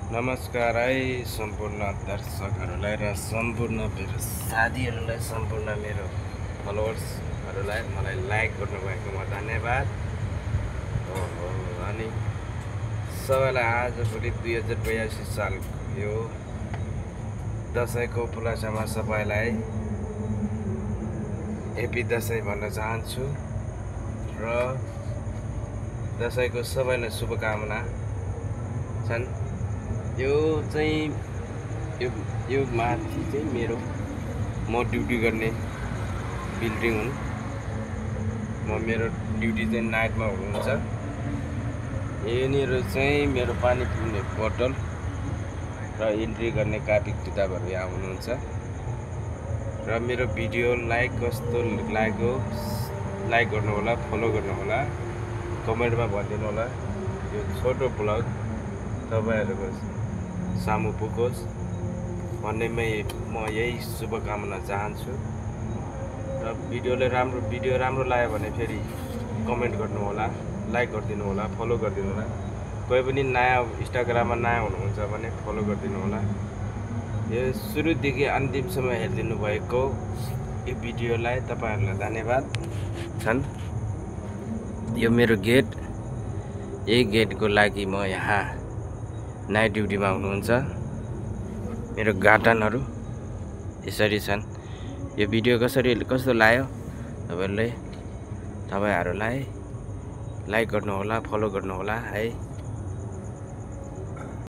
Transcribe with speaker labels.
Speaker 1: नमस्कार है सम्पूर्ण दर्शकहरूलाई र सम्पूर्ण मेरो साथीहरूलाई, सम्पूर्ण मेरो फलोवर्सहरूलाई मलाई लाइक गर्नुभएकोमा धन्यवाद। अनि सबैलाई आजभोलि 2082 साल यो दसैँको उपलक्ष्यमा सबैलाई हेप्पी दसैँ भन्न चाहन्छु र दसैँको सबैलाई शुभकामना छन्। यो चाहिँ यो माथि चाहिँ म ड्युटी गर्ने बिल्डिङ हुन्। मेरो ड्युटी चाहिँ नाइटमा हुनुहुन्छ। यहाँनिर चाहिँ मेरो पानी पिउने बोतल र इन्ट्री गर्ने कापी किताबहरू यहाँ हुनुहुन्छ। र मेरो भिडियोलाई कस्तो लाग्यो लाइक गर्नु होला, फलो गर्नु होला, कमेन्टमा भनिदिनु होला। यो छोटो ब्लग तपाईहरुको सामु पुगोस् भन्नेमै म यही शुभकामना चाहन्छु। र भिडियो राम्रो लाग्यो भने फेरि कमेन्ट गर्नु होला, लाइक गरिदिनु होला, फलो गरिदिनु होला। कोही पनि नयाँ इन्स्टाग्राममा नयाँ हुनुहुन्छ भने फलो गरिदिनु होला। यो सुरुदेखि अन्तिमसम्म हेरिदिनु भएको यो भिडियोलाई तपाईहरुलाई धन्यवाद छन्। यो मेरो गेट, यही गेटको लागि म यहाँ नाइट ड्युटीमा हुनुहुन्छ। मेरो गार्डनहरू यसरी छन्। यो भिडियो कस्तो लाग्यो तपाईहरुलाई लाइक गर्नु होला, फलो गर्नु होला है।